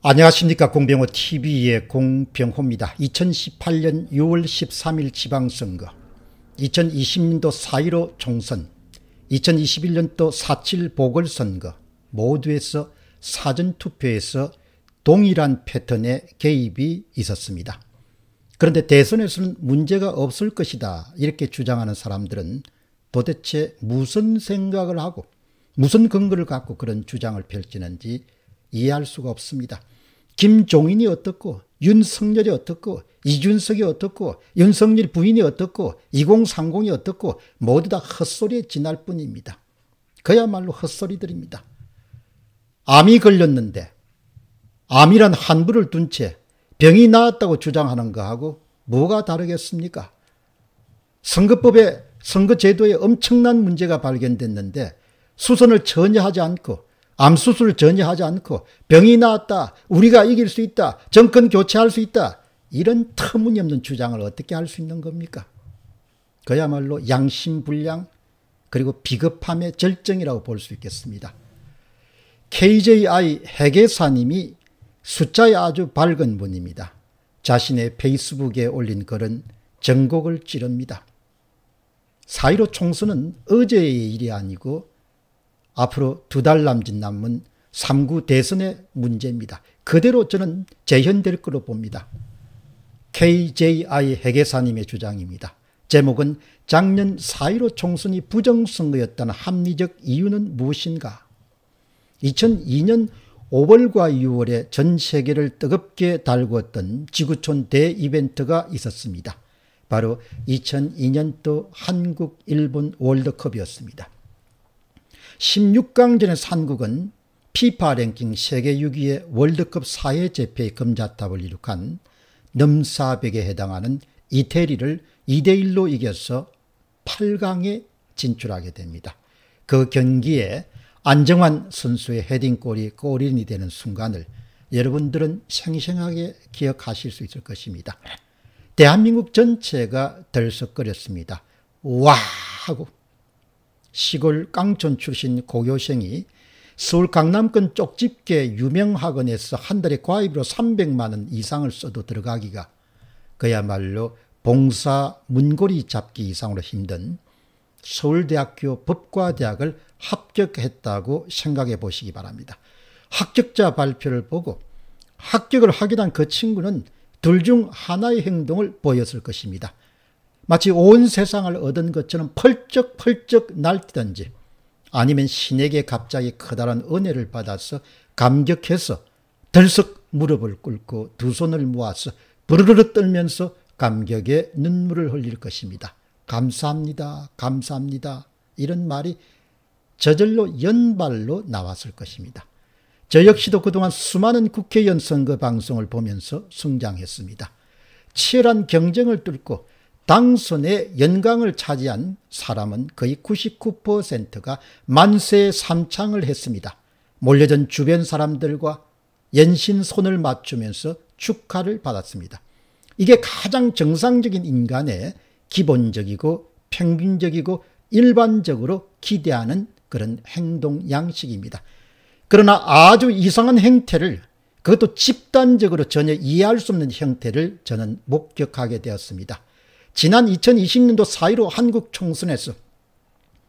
안녕하십니까. 공병호 TV의 공병호입니다. 2018년 6월 13일 지방선거, 2020년도 4.15 총선, 2021년도 4.7 보궐선거 모두에서 사전투표에서 동일한 패턴의 개입이 있었습니다. 그런데 대선에서는 문제가 없을 것이다 이렇게 주장하는 사람들은 도대체 무슨 생각을 하고 무슨 근거를 갖고 그런 주장을 펼치는지 이해할 수가 없습니다. 김종인이 어떻고 윤석열이 어떻고 이준석이 어떻고 윤석열 부인이 어떻고 2030이 어떻고 모두 다 헛소리에 지날 뿐입니다. 그야말로 헛소리들입니다. 암이 걸렸는데 암이란 한부를 둔 채 병이 나았다고 주장하는 거하고 뭐가 다르겠습니까? 선거법에 선거제도에 엄청난 문제가 발견됐는데 수선을 전혀 하지 않고 암수술을 전혀 하지 않고 병이 나았다, 우리가 이길 수 있다, 정권 교체할 수 있다, 이런 터무니없는 주장을 어떻게 할 수 있는 겁니까? 그야말로 양심불량 그리고 비겁함의 절정이라고 볼 수 있겠습니다. KJI 회계사님이 숫자에 아주 밝은 분입니다. 자신의 페이스북에 올린 글은 전곡을 찌릅니다. 4.15 총선은 어제의 일이 아니고 앞으로 2달 남짓 남은 3구 대선의 문제입니다. 그대로 저는 재현될 거로 봅니다. KJI 회계사님의 주장입니다. 제목은 작년 4.15 총선이 부정선거였다는 합리적 이유는 무엇인가? 2002년 5월과 6월에 전 세계를 뜨겁게 달구었던 지구촌 대이벤트가 있었습니다. 바로 2002년도 한국-일본 월드컵이었습니다. 16강전의 한국은 피파 랭킹 세계 6위의 월드컵 4회 재패의 금자탑을 이룩한 넘사벽에 해당하는 이태리를 2대1로 이겨서 8강에 진출하게 됩니다. 그 경기에 안정환 선수의 헤딩골이 골인이 되는 순간을 여러분들은 생생하게 기억하실 수 있을 것입니다. 대한민국 전체가 들썩거렸습니다. 와 하고 시골 깡촌 출신 고교생이 서울 강남권 쪽집게 유명학원에서 한 달에 과외비로 300만 원 이상을 써도 들어가기가 그야말로 봉사 문고리 잡기 이상으로 힘든 서울대학교 법과대학을 합격했다고 생각해 보시기 바랍니다. 합격자 발표를 보고 합격을 하게 된 그 친구는 둘 중 하나의 행동을 보였을 것입니다. 마치 온 세상을 얻은 것처럼 펄쩍펄쩍 날뛰든지 아니면 신에게 갑자기 커다란 은혜를 받아서 감격해서 덜썩 무릎을 꿇고 두 손을 모아서 부르르르 떨면서 감격의 눈물을 흘릴 것입니다. 감사합니다. 감사합니다. 이런 말이 저절로 연발로 나왔을 것입니다. 저 역시도 그동안 수많은 국회의원 선거 방송을 보면서 성장했습니다. 치열한 경쟁을 뚫고 당선의 연강을 차지한 사람은 거의 99%가 만세 삼창을 했습니다. 몰려든 주변 사람들과 연신 손을 맞추면서 축하를 받았습니다. 이게 가장 정상적인 인간의 기본적이고 평균적이고 일반적으로 기대하는 그런 행동 양식입니다. 그러나 아주 이상한 행태를, 그것도 집단적으로 전혀 이해할 수 없는 형태를 저는 목격하게 되었습니다. 지난 2020년도 4.15 한국 총선에서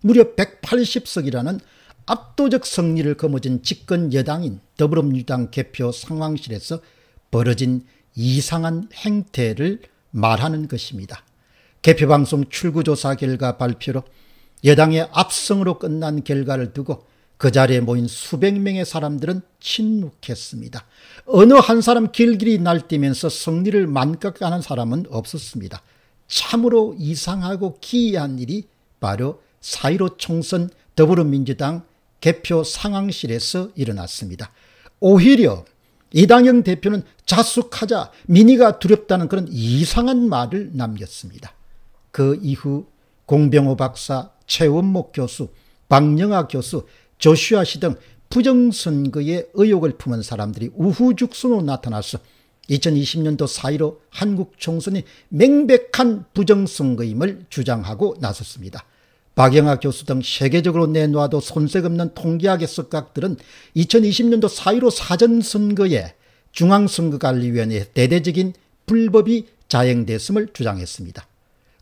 무려 180석이라는 압도적 승리를 거머쥔 집권 여당인 더불어민주당 개표 상황실에서 벌어진 이상한 행태를 말하는 것입니다. 개표방송 출구조사 결과 발표로 여당의 압승으로 끝난 결과를 두고 그 자리에 모인 수백 명의 사람들은 침묵했습니다. 어느 한 사람 길길이 날뛰면서 승리를 만끽하는 사람은 없었습니다. 참으로 이상하고 기이한 일이 바로 4.15 총선 더불어민주당 개표 상황실에서 일어났습니다. 오히려 이당영 대표는 자숙하자, 민의가 두렵다는 그런 이상한 말을 남겼습니다. 그 이후 공병호 박사, 최원목 교수, 박영하 교수, 조슈아 씨 등 부정선거에 의혹을 품은 사람들이 우후죽순으로 나타나서 2020년도 4.15 한국 총선이 명백한 부정선거임을 주장하고 나섰습니다. 박영하 교수 등 세계적으로 내놓아도 손색 없는 통계학의 석각들은 2020년도 4.15 사전선거에 중앙선거관리위원회의 대대적인 불법이 자행됐음을 주장했습니다.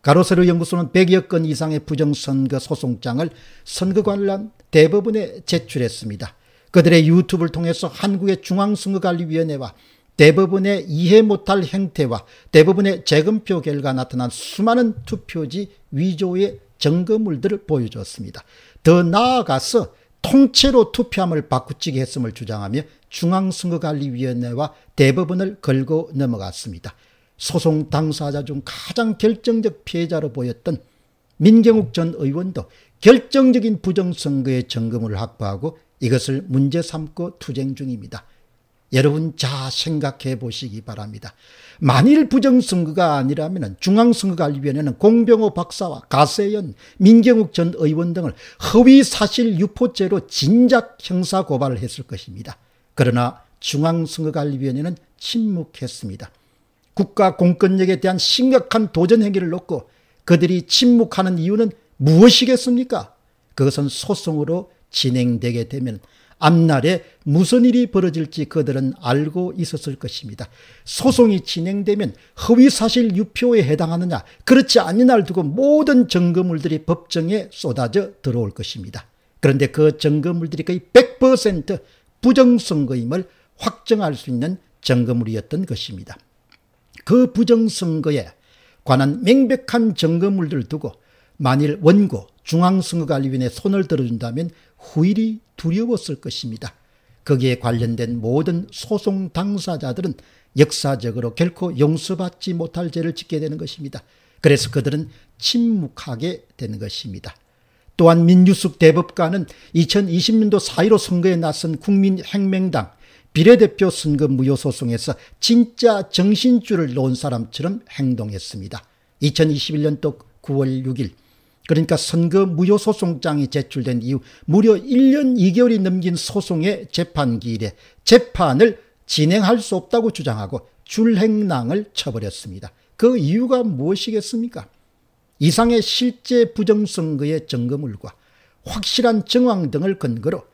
가로세로 연구소는 100여 건 이상의 부정선거 소송장을 선거관련 대법원에 제출했습니다. 그들의 유튜브를 통해서 한국의 중앙선거관리위원회와 대법원의 이해 못할 행태와 대법원의 재검표 결과 나타난 수많은 투표지 위조의 증거물들을 보여주었습니다. 더 나아가서 통째로 투표함을 바꾸치게 했음을 주장하며 중앙선거관리위원회와 대법원을 걸고 넘어갔습니다. 소송 당사자 중 가장 결정적 피해자로 보였던 민경욱 전 의원도 결정적인 부정선거의 증거물을 확보하고 이것을 문제 삼고 투쟁 중입니다. 여러분 자 생각해 보시기 바랍니다. 만일 부정선거가 아니라면 중앙선거관리위원회는 공병호 박사와 가세연, 민경욱 전 의원 등을 허위사실 유포죄로 진작 형사고발을 했을 것입니다. 그러나 중앙선거관리위원회는 침묵했습니다. 국가 공권력에 대한 심각한 도전 행위를 놓고 그들이 침묵하는 이유는 무엇이겠습니까? 그것은 소송으로 진행되게 되면 앞날에 무슨 일이 벌어질지 그들은 알고 있었을 것입니다. 소송이 진행되면 허위사실 유포에 해당하느냐 그렇지 않은 날 두고 모든 증거물들이 법정에 쏟아져 들어올 것입니다. 그런데 그 증거물들이 거의 100% 부정선거임을 확정할 수 있는 증거물이었던 것입니다. 그 부정선거에 관한 명백한 증거물들을 두고 만일 원고 중앙선거관리위원회에 손을 들어준다면 후일이 두려웠을 것입니다. 거기에 관련된 모든 소송 당사자들은 역사적으로 결코 용서받지 못할 죄를 짓게 되는 것입니다. 그래서 그들은 침묵하게 되는 것입니다. 또한 민유숙 대법관은 2020년도 4.15 선거에 나선 국민혁명당 비례대표 선거 무효소송에서 진짜 정신줄을 놓은 사람처럼 행동했습니다. 2021년도 9월 6일 그러니까 선거 무효소송장이 제출된 이후 무려 1년 2개월이 넘긴 소송의 재판기일에 재판을 진행할 수 없다고 주장하고 줄행랑을 쳐버렸습니다. 그 이유가 무엇이겠습니까? 이상의 실제 부정선거의 증거물과 확실한 정황 등을 근거로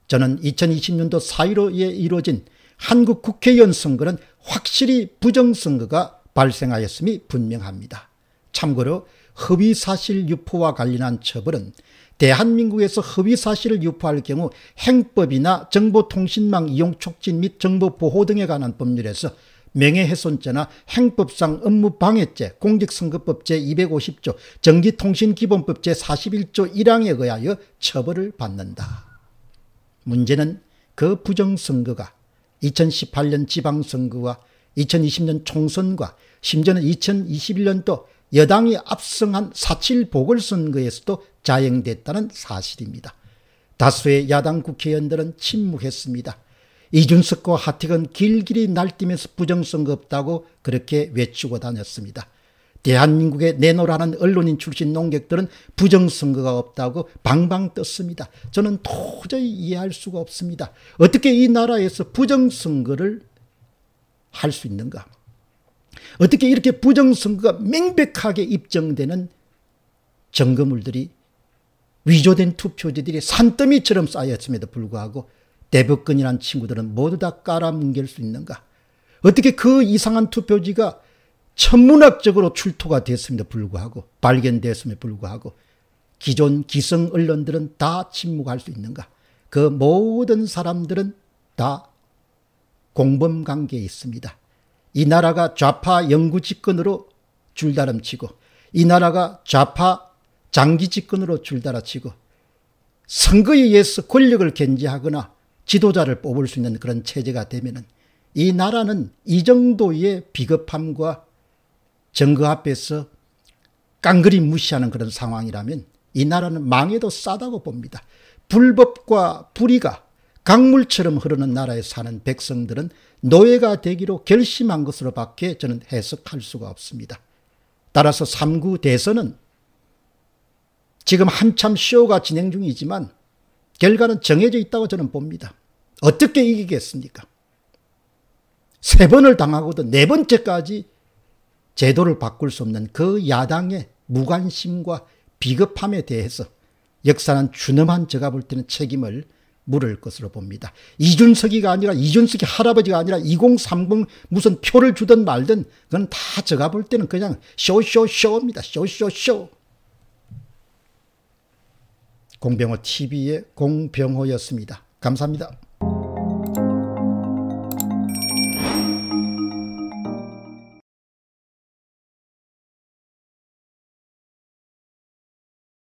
저는 2020년도 4.15에 이루어진 한국 국회의원 선거는 확실히 부정선거가 발생하였음이 분명합니다. 참고로 허위사실 유포와 관련한 처벌은 대한민국에서 허위사실을 유포할 경우 행법이나 정보통신망 이용 촉진 및 정보보호 등에 관한 법률에서 명예훼손죄나 행법상 업무방해죄, 공직선거법 제250조, 전기통신기본법 제41조 1항에 의하여 처벌을 받는다. 문제는 그 부정선거가 2018년 지방선거와 2020년 총선과 심지어는 2021년도 여당이 압승한 4.7 보궐선거에서도 자행됐다는 사실입니다. 다수의 야당 국회의원들은 침묵했습니다. 이준석과 하태근 길길이 날뛰면서 부정선거 없다고 그렇게 외치고 다녔습니다. 대한민국에 내놓으라는 언론인 출신 농객들은 부정선거가 없다고 방방 떴습니다. 저는 도저히 이해할 수가 없습니다. 어떻게 이 나라에서 부정선거를 할 수 있는가? 어떻게 이렇게 부정선거가 명백하게 입증되는 증거물들이 위조된 투표지들이 산더미처럼 쌓였음에도 불구하고 대법관이라는 친구들은 모두 다 깔아뭉갤 수 있는가? 어떻게 그 이상한 투표지가 천문학적으로 출토가 됐음에도 불구하고 발견됐음에도 불구하고 기존 기성 언론들은 다 침묵할 수 있는가? 그 모든 사람들은 다 공범관계에 있습니다. 이 나라가 좌파 영구 집권으로 줄다름치고 이 나라가 좌파 장기 집권으로 줄다라치고 선거에 의해서 권력을 견제하거나 지도자를 뽑을 수 있는 그런 체제가 되면은 이 나라는 이 정도의 비겁함과 정거 앞에서 깡그리 무시하는 그런 상황이라면 이 나라는 망해도 싸다고 봅니다. 불법과 불의가 강물처럼 흐르는 나라에 사는 백성들은 노예가 되기로 결심한 것으로 밖에 저는 해석할 수가 없습니다. 따라서 3구 대선은 지금 한참 쇼가 진행 중이지만 결과는 정해져 있다고 저는 봅니다. 어떻게 이기겠습니까? 3번을 당하고도 4번째까지 제도를 바꿀 수 없는 그 야당의 무관심과 비겁함에 대해서 역사는 준엄한 제가 볼 때는 책임을 물을 것으로 봅니다. 이준석이가 아니라 이준석이 할아버지가 아니라 2030 무슨 표를 주든 말든 그건 다 제가 볼 때는 그냥 쇼쇼쇼입니다. 쇼쇼쇼. 공병호 TV의 공병호였습니다. 감사합니다.